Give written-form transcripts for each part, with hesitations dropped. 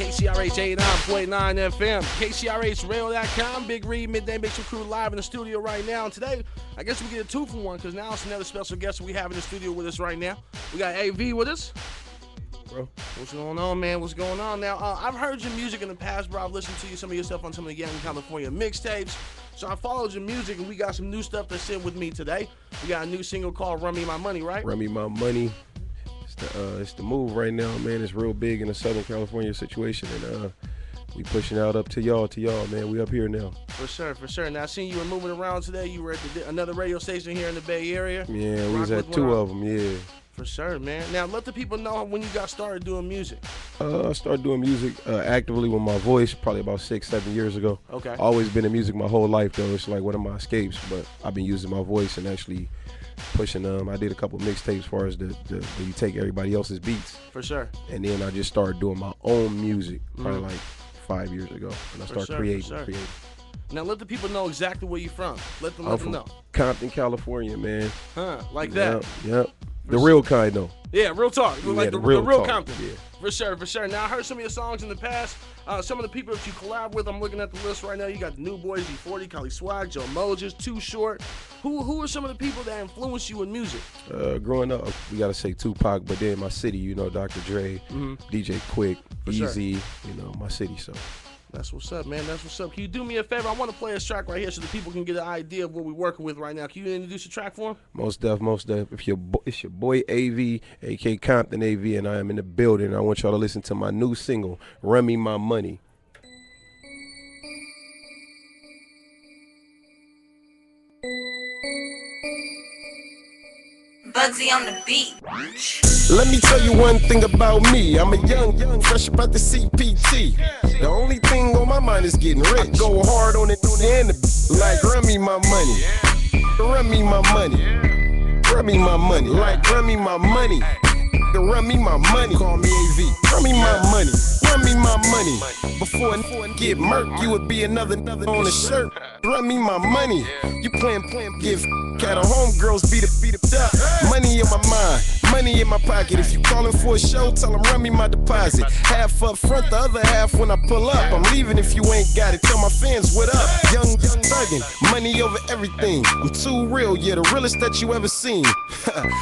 KCRH 89.9 FM, KCRHradio.com, Big Reed, Midday Mix Crew live in the studio right now. And today, I guess we get a 2-for-1 because now it's another special guest we have in the studio with us right now. We got AV with us. Bro, what's going on, man? What's going on now? I've heard your music in the past, bro. I've listened to some of your stuff on some of the Young California mixtapes. So I followed your music, and we got some new stuff that's in with me today. We got a new single called Run Me My Money, right? Run Me My Money. It's the move right now, man. It's real big in the Southern California situation, and we pushing out up to y'all, man. We up here now. For sure. Now, I seen you were moving around today. You were at another radio station here in the Bay Area. Yeah, we was at 2 of them, yeah. For sure, man. Now, let the people know when you got started doing music. I started doing music actively with my voice probably about 6-7 years ago. Okay. Always been in music my whole life, though. It's like one of my escapes, but I've been using my voice and actually pushing I did a couple mixtapes as far as the you take everybody else's beats. For sure. And then I just started doing my own music probably like 5 years ago. And I started creating. Now let the people know exactly where you're from. Let them know. Compton, California, man. Like that. Yep. The real kind, though. Yeah, real talk. Like the real Compton. Yeah. For sure. Now, I heard some of your songs in the past. Some of the people that you collab with, I'm looking at the list right now. You got the New Boys, E40, Kali Swag, Joe Moses, Too Short. Who are some of the people that influenced you in music? Growing up, we got to say Tupac, but then my city, Dr. Dre, DJ Quick, Easy, my city, so. That's what's up, man. That's what's up. Can you do me a favor? I want to play a track right here so the people can get an idea of what we're working with right now. Can you introduce the track for them? Most def. It's your boy AV, a.k.a. Compton AV, and I am in the building. I want y'all to listen to my new single, Run Me My Money. Bugsy on the beat. Let me tell you one thing about me. I'm a young, fresh about the CPT. The only thing on my mind is getting rich. I go hard on it and like run me my money. Run me my money. Run me my money. Like run me my money. Run me my money. Call me AV. Run me my money. Run me my money. Before it get murk, you would be another on the shirt. Run me my money. You playing, give at a homegirls beat it up. Money in my mind, money in my pocket. If you calling for a show, tell them run me my deposit. Half up front, the other half when I pull up. I'm leaving if you ain't got it. Tell my fans what up. Young thuggin', money over everything. I'm too real, yeah, the realest that you ever seen.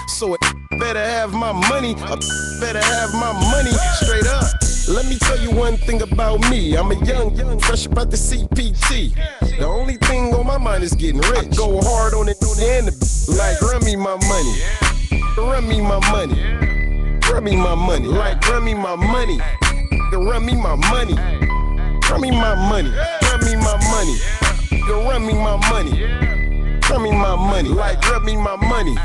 So it better have my money. I better have my money straight up. Let me tell you one thing about me. I'm a young, fresh about the CPT. The only thing on my mind is getting rich. I go hard on it and like run me my money. Run me my money. Run me my money. Like run me my money. Run me my money. Run me my money. Run me my money. Run me my money. Run me my money. Like run me my money.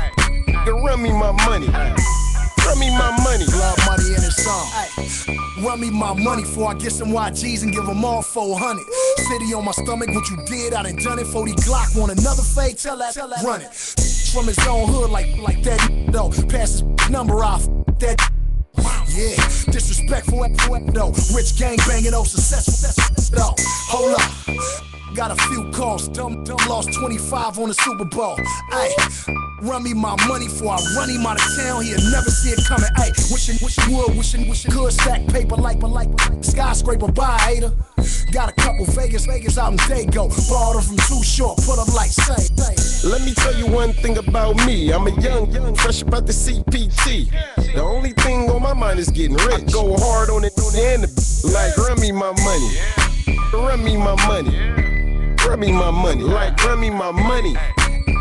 Run me my money. Run me my money. Blood money in his song. Run me my money before I get some YGs and give them all 400. City on my stomach, what you did, I done it. 40 Glock, want another fake, tell that, run it. From his own hood, like that, though. Pass his number off, that. Yeah, disrespectful, though. Rich gang banging, successful, though. Hold up. Got a few calls, dumb lost 25 on the Super Bowl. Ayy, run me my money before I run him out of town. He'll never see it coming. Ayy, wishing could stack paper like skyscraper by hater. Got a couple Vegas out in Dago. Bought her from Too Short, put up like say. Let me tell you one thing about me. I'm a young, fresh about the CPT. The only thing on my mind is getting rich. I go hard on it and like run me my money. Run me my money. Run me my money, like run me my money.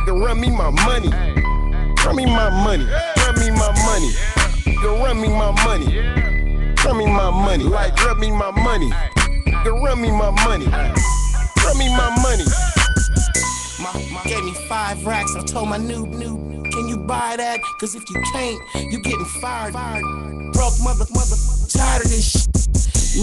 Run me my money. Run me my money. Run me my money. Run me my money. Run me my money, like run me my money. Run me my money. Run me my money. Gave me 5 racks. I told my noob, can you buy that? Cause if you can't, you getting fired. Broke mother, tired of this shit.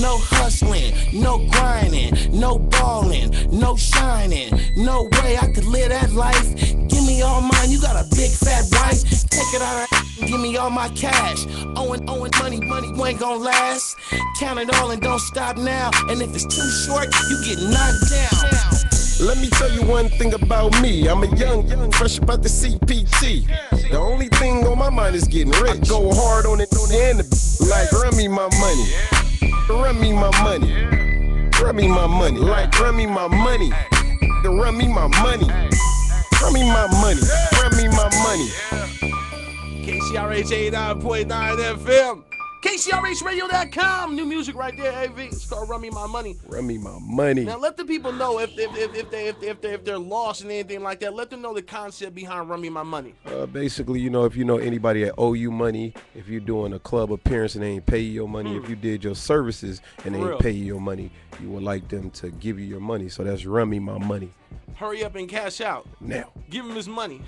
No hustling, no grinding, no balling, no shining. No way I could live that life. Give me all mine, you got a big fat wife. Take it out and give me all my cash. Owing money ain't gon' last. Count it all and don't stop now. And if it's too short, you get knocked down. Let me tell you one thing about me. I'm a young, fresh about the CPT. The only thing on my mind is getting rich. I go hard on it and like run me my money. run me my money. Run me my money. Like run me my money. Run me my money. Run me my money. Run me my money. KCRH 89.9 FM. KCRHradio.com. New music right there, AV. It's called Run Me My Money. Run me my money. Now let the people know if they're lost and anything like that. Let them know the concept behind Run Me My Money. Basically, you know, if you know anybody that owe you money, if you're doing a club appearance and they ain't pay you your money, if you did your services and they ain't pay you your money, you would like them to give you your money. So that's Run Me My Money. Hurry up and cash out. Now. Give him his money.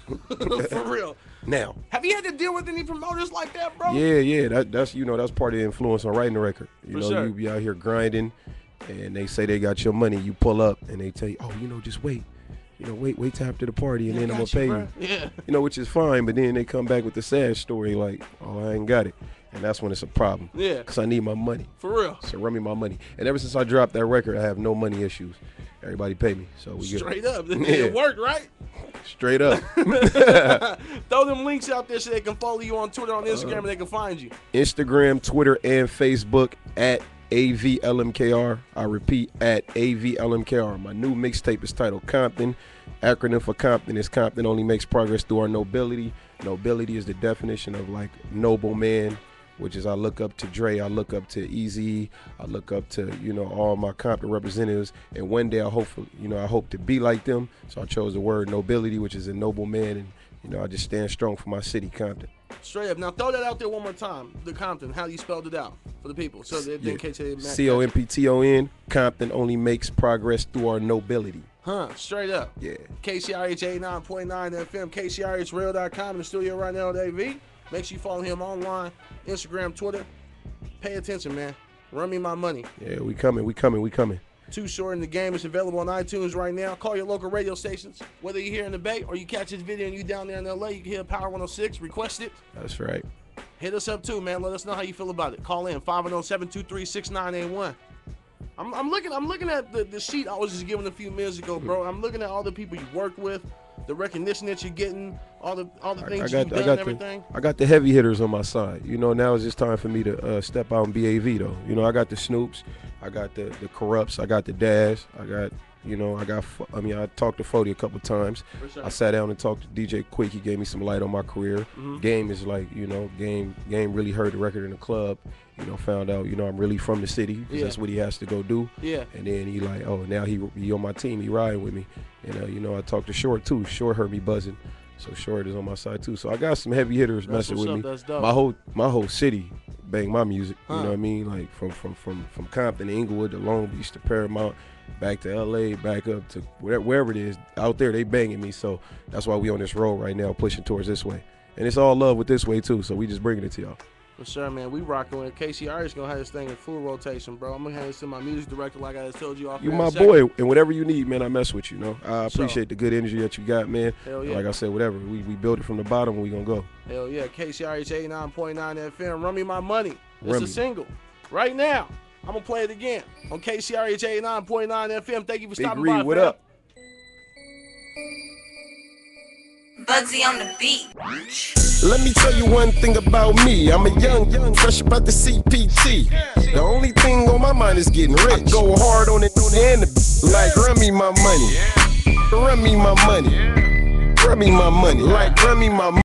For real. Now. Have you had to deal with any promoters like that, bro? Yeah. That's you know, that's part of the influence on writing the record. You know, sure. you be out here grinding and they say they got your money. You pull up and they tell you, oh, you know, just wait. You know, wait till after the party and then I'm gonna pay you. Yeah. You know, which is fine, but then they come back with the sad story like, oh, I ain't got it. And that's when it's a problem. Yeah. Because I need my money. For real. So run me my money. And ever since I dropped that record, I have no money issues. Everybody pay me. So we Straight get up. It worked, right? Straight up. Throw them links out there so they can follow you on Twitter, on Instagram, and they can find you. Instagram, Twitter, and Facebook at AVLMKR. I repeat, at AVLMKR. My new mixtape is titled Compton. Acronym for Compton is Compton only makes progress through our nobility. Nobility is the definition of like noble man, which is I look up to Dre, I look up to Eazy, I look up to, you know, all my Compton representatives, and one day I hope to be like them. So I chose the word nobility, which is a noble man, and you know, I just stand strong for my city, Compton. Straight up. Now throw that out there one more time. The Compton, how you spelled it out for the people, so that in case they COMPTON. Compton only makes progress through our nobility. Straight up. Yeah. KCRH 89.9 FM, KCRHradio.com in the studio right now with AV. Make sure you follow him online, Instagram, Twitter. Pay attention, man. Run me my money. Yeah, we coming. Too Short in the Game is available on iTunes right now. Call your local radio stations. Whether you're here in the Bay or you catch this video and you down there in LA, you can hear Power 106. Request it. That's right. Hit us up too, man. Let us know how you feel about it. Call in 510-723-6981. I'm looking at the sheet I was just giving a few minutes ago, bro. I'm looking at all the people you work with, the recognition that you're getting, all the things you've done and everything. I got the heavy hitters on my side. You know, now it's just time for me to step out and be AV, though. You know, I got the Snoops, I got the Corrupts, I got the Dash, I talked to Fody a couple times. Sure. I sat down and talked to DJ Quick. He gave me some light on my career. Game is like, you know, Game really heard the record in the club. You know, found out, you know, I'm really from the city. Cause that's what he has to go do. Yeah. And then he like, oh, now he on my team. He riding with me. And, you know, I talked to Short, too. Short heard me buzzing. So Short is on my side, too. So I got some heavy hitters messing with me. That's dope. My whole city bang my music. You know what I mean? Like from Compton to Inglewood to Long Beach to Paramount, back to LA, back up to wherever it is. Out there, they banging me. So that's why we on this road right now, pushing towards this way. And it's all love with this way, too. So we just bringing it to y'all. For sure, man. We rocking with it. KCR is going to have this thing in full rotation, bro. I'm going to hand this to my music director like I just told you off. You my boy, and whatever you need, man, I mess with you, know. I appreciate the good energy that you got, man. Hell yeah. Like I said, whatever. We built it from the bottom and we going to go. Hell yeah. KCRH 89.9 FM. Run Me My Money. It's a single. Right now, I'm going to play it again on KCRH 89.9 FM. Thank you for stopping by. Big Reed, what up? Bugsy on the beat. Let me tell you one thing about me. I'm a young, fresh about the CPT. The only thing on my mind is getting rich. I go hard on it and like run me my money. Run me my money. Run me my money. Like run me my money.